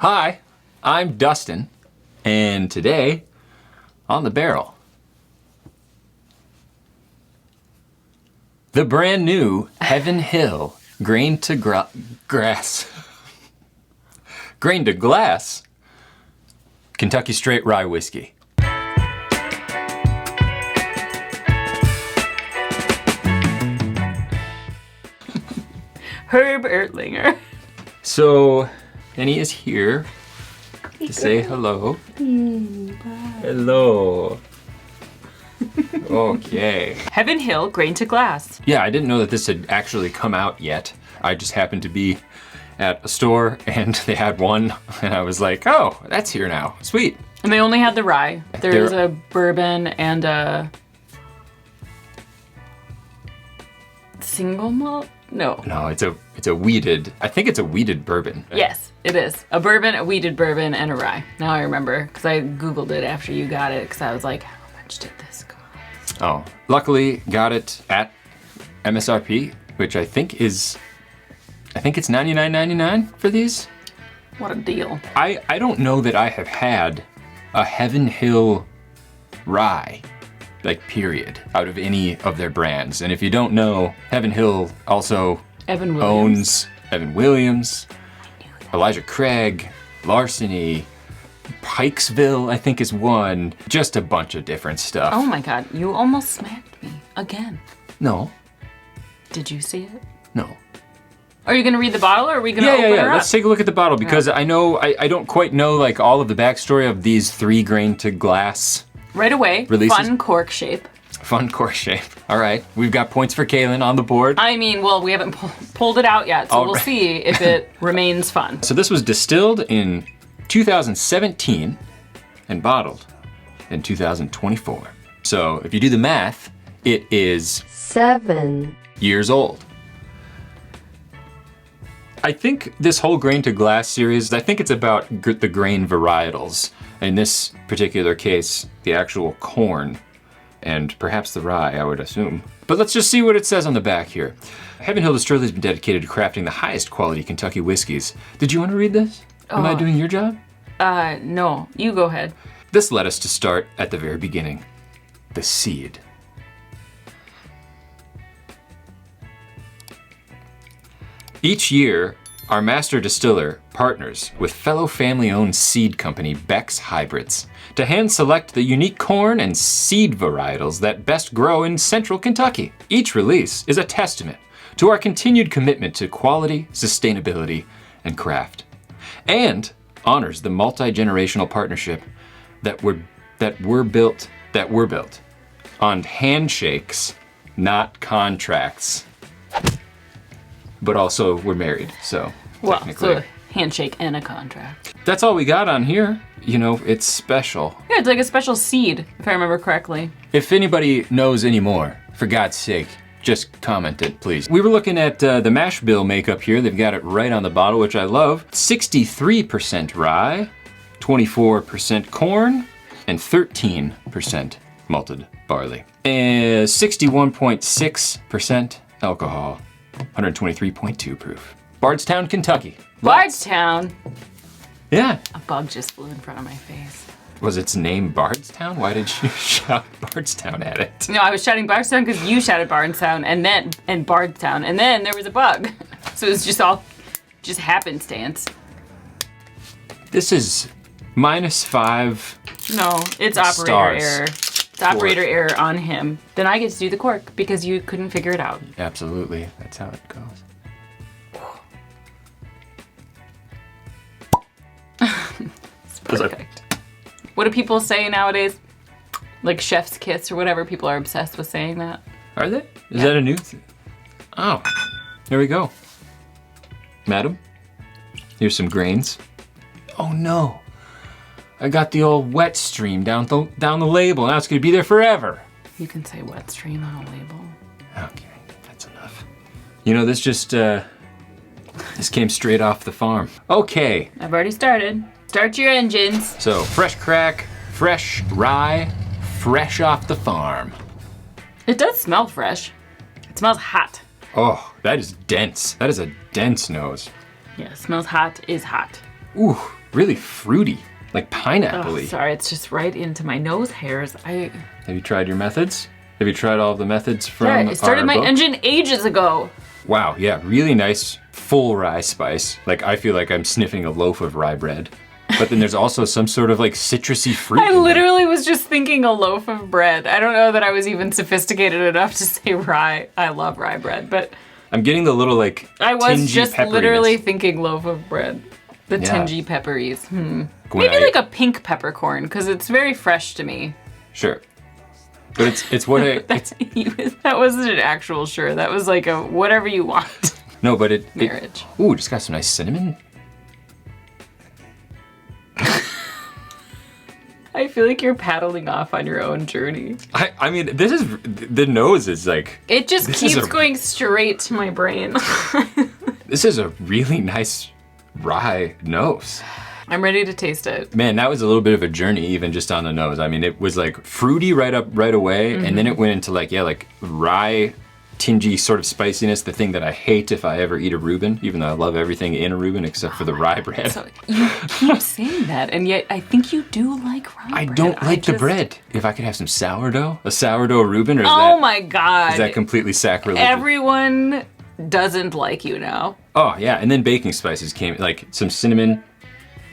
Hi, I'm Dustin, and today on the barrel, the brand new Heaven Hill Grain to Glass Kentucky Straight Rye Whiskey. Herb Ertlinger. So, Annie is here to say hello. Hello. Okay. Heaven Hill Grain to Glass. Yeah, I didn't know that this had actually come out yet. I just happened to be at a store and they had one and I was like, oh, that's here now. Sweet. And they only had the rye. There's a bourbon and a single malt? No, it's a wheated, I think it's a wheated bourbon. Yes, it is. A bourbon, a wheated bourbon, and a rye. Now I remember, because I Googled it after you got it, because I was like, how much did this cost? Oh, luckily got it at MSRP, which I think it's $99.99 for these. What a deal. I don't know that I have had a Heaven Hill rye, like period, out of any of their brands. And if you don't know, Heaven Hill also owns Evan Williams, Elijah Craig, Larceny, Pikesville, I think is one, just a bunch of different stuff. Oh my God, you almost smacked me again. No. Did you see it? No. Are you gonna read the bottle or are we gonna open her up? Let's take a look at the bottle because I know, I don't quite know like all of the backstory of these 3 grain to glass right away, releases. Fun cork shape. Fun cork shape. All right, we've got points for Kaylin on the board. I mean, well, we haven't pulled it out yet, so All we'll right. see if it remains fun. So this was distilled in 2017 and bottled in 2024. So if you do the math, it is 7 years old. I think this whole grain to glass series, I think it's about the grain varietals. In this particular case, the actual corn and perhaps the rye, I would assume. But let's just see what it says on the back here. Heaven Hill Distillery has been dedicated to crafting the highest quality Kentucky whiskeys. Did you want to read this? Am I doing your job? No, you go ahead. This led us to start at the very beginning, the seed. Each year, our master distiller partners with fellow family-owned seed company Beck's Hybrids to hand-select the unique corn and seed varietals that best grow in central Kentucky. Each release is a testament to our continued commitment to quality, sustainability, and craft, and honors the multi-generational partnership that were built on handshakes, not contracts. But also we're married, so technically. So a handshake and a contract. That's all we got on here. You know, it's special. Yeah, it's like a special seed, if I remember correctly. If anybody knows any more, for God's sake, just comment it, please. We were looking at the mash bill makeup here. They've got it right on the bottle, which I love. 63% rye, 24% corn, and 13% malted barley. And 61.6% alcohol. 123.2 proof. Bardstown, Kentucky. Bardstown. Yeah. A bug just flew in front of my face. Was its name Bardstown? Why did you shout Bardstown at it? No, I was shouting Bardstown because you shouted Bardstown and Bardstown, and then there was a bug. So it was just happenstance. This is -5. No, it's operator stars. error. It's operator error on him. Then I get to do the cork because you couldn't figure it out. Absolutely, that's how it goes. It's perfect. What do people say nowadays? Like chef's kiss or whatever, people are obsessed with saying that. Are they? Is that a new thing? Oh, here we go. Madam, here's some grains. Oh no, I got the old wet stream down the label. Now it's gonna be there forever. You can say wet stream on a label. Okay, that's enough. You know, this came straight off the farm. Okay. I've already started. Start your engines. So, fresh crack, fresh rye, fresh off the farm. It does smell fresh. It smells hot. Oh, that is dense. That is a dense nose. Yeah, smells hot is hot. Ooh, really fruity, like pineapple-y. Oh, sorry, it's just right into my nose hairs. Have you tried your methods? Have you tried all of the methods from Yeah, I started our my book? engine ages ago. Wow, yeah, really nice full rye spice. Like I feel like I'm sniffing a loaf of rye bread. But then there's also some sort of like citrusy fruit. I literally was just thinking a loaf of bread. I don't know that I was even sophisticated enough to say rye. I love rye bread, but I'm getting the little like I was tingy just pepperiness. literally thinking loaf of bread. The Yeah. tingy pepperies. When Maybe I- like a pink peppercorn, because it's very fresh to me. Sure. But it's what I it's That wasn't an actual sure. That was like a whatever you want no, but it marriage. ooh, just got some nice cinnamon. I feel like you're paddling off on your own journey. I mean, this is the nose is like It just This is keeps a- going straight to my brain. this is a really nice rye nose. I'm ready to taste it. Man, that was a little bit of a journey even just on the nose. I mean, it was like fruity right away, and then it went into like rye tingy sort of spiciness, the thing that I hate if I ever eat a Reuben, even though I love everything in a Reuben except for the rye bread. So you keep saying that, and yet I think you do like rye I bread. don't like the just- bread. If I could have some sourdough, a sourdough Reuben, or is Oh that my god. is that completely sacrilegious? Everyone doesn't like you now. Oh yeah, and then baking spices came, like some cinnamon.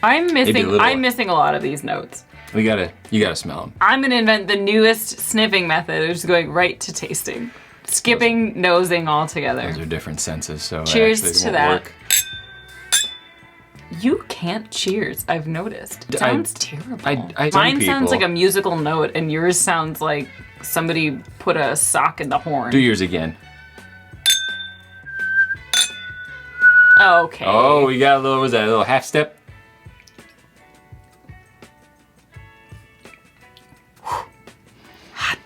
I'm Maybe a missing little. I'm missing a lot of these notes. You gotta smell them. I'm gonna invent the newest sniffing method of just going right to tasting. Skipping nosing altogether. Those are different senses, so Cheers actually it to won't that. work. You can't cheers, I've noticed. It sounds terrible. some Mine sounds people- like a musical note, and yours sounds like somebody put a sock in the horn. Do yours again. Okay. Oh, we got a little. Was that a little half step? Hot.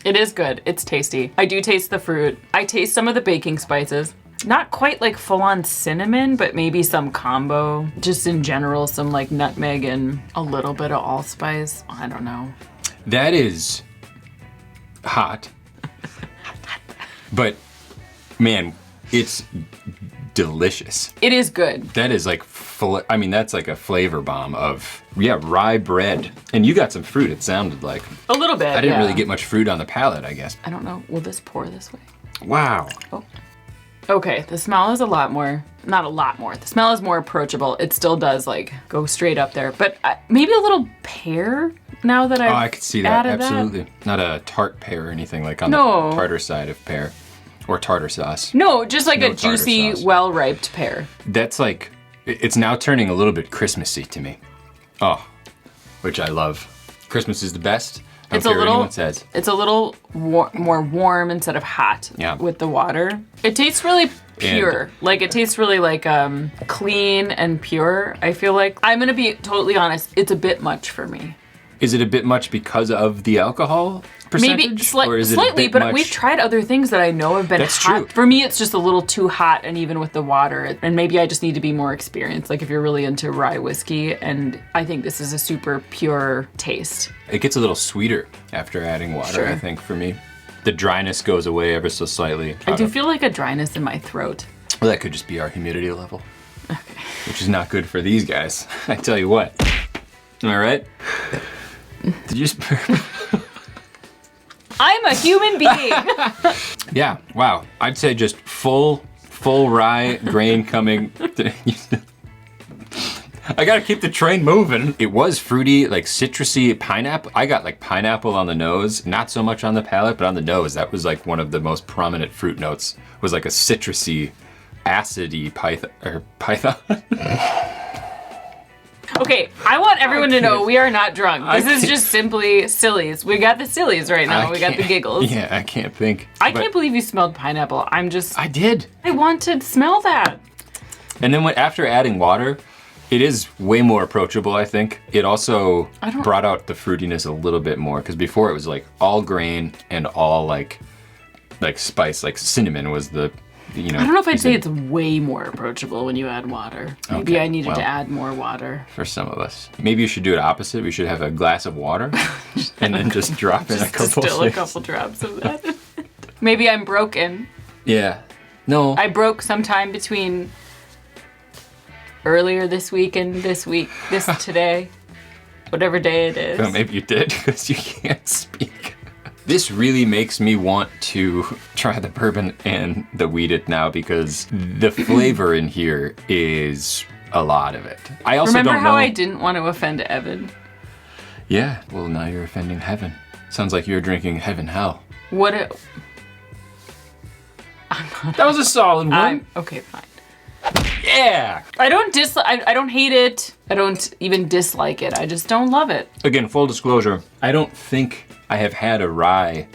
It is good. It's tasty. I do taste the fruit. I taste some of the baking spices. Not quite like full-on cinnamon, but maybe some combo. Just in general, some like nutmeg and a little bit of allspice. I don't know. That is hot. But man, it's delicious. It is good. That is like I mean, that's like a flavor bomb of rye bread. And you got some fruit. It sounded like. A little bit. I didn't yeah. really get much fruit on the palate, I guess. I don't know. Will this pour this way? Wow. Oh. Okay, the smell is a lot more, not a lot more. The smell is more approachable. It still does like go straight up there, but maybe a little pear now that I've Oh, I could see that. added Absolutely. Not a tart pear or anything like on No. the tartar side of pear or tartar sauce. No, just like No a tartar juicy, sauce. well-ripe pear. That's like, it's now turning a little bit Christmassy to me. Oh, which I love. Christmas is the best. I It's don't a care what little, anyone says. it's a little more warm instead of hot Yeah. with the water. It tastes really pure. Like it tastes really like clean and pure. I feel like, I'm gonna be totally honest, it's a bit much for me. Is it a bit much because of the alcohol percentage? Maybe or is it a slightly, bit but much- we've tried other things that I know have been That's hot. true. For me, it's just a little too hot, and even with the water, and maybe I just need to be more experienced. Like if you're really into rye whiskey, and I think this is a super pure taste. It gets a little sweeter after adding water, Sure. I think, for me. The dryness goes away ever so slightly. I do feel like a dryness in my throat. Well, that could just be our humidity level. Okay. Which is not good for these guys. I tell you what. Am I right? Did you just I'm a human being. Yeah, wow. I'd say just full rye grain coming. I gotta keep the train moving. It was fruity, like citrusy pineapple. I got like pineapple on the nose, not so much on the palate, but on the nose, that was like one of the most prominent fruit notes. Was like a citrusy, acidy python. Okay, I want everyone to know can't- we are not drunk. I This is can't- just simply sillies. We got the sillies right now. We got the can't- giggles. Yeah, I can't think. I But can't believe you smelled pineapple. I did. want to smell that. And then after adding water, it is way more approachable, I think. It also brought out the fruitiness a little bit more, because before it was like all grain and all like spice, like cinnamon was the, you know. I don't know if I'd say it's way more approachable when you add water. Maybe Okay, I needed well. to add more water. For some of us. Maybe you should do it opposite. We should have a glass of water and then just drop in a couple Distill a things. couple drops of that. Maybe I'm broken. Yeah. No. I broke sometime between earlier this week and this today, whatever day it is. Well, maybe you did because you can't speak. This really makes me want to try the bourbon and the wheated now because the flavor in here is a lot of it. I also Remember don't know. how I didn't want to offend Evan? Yeah, well now you're offending heaven. Sounds like you're drinking heaven hell. That was a solid one. Okay, fine. Yeah! I don't hate it. I don't even dislike it. I just don't love it. Again, full disclosure, I don't think I have had a rye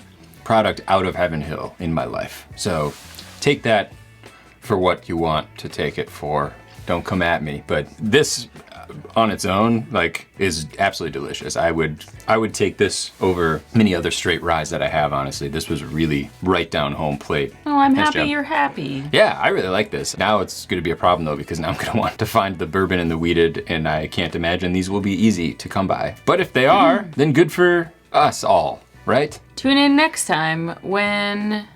product out of Heaven Hill in my life. So take that for what you want to take it for. Don't come at me. But this on its own, like, is absolutely delicious. I would take this over many other straight ryes that I have, honestly. This was really right down home plate. Oh, I'm Thanks, happy Jen. you're happy. Yeah, I really like this. Now it's gonna be a problem though, because now I'm gonna want to find the bourbon and the wheated, and I can't imagine these will be easy to come by. But if they are, then good for us all, right? Tune in next time when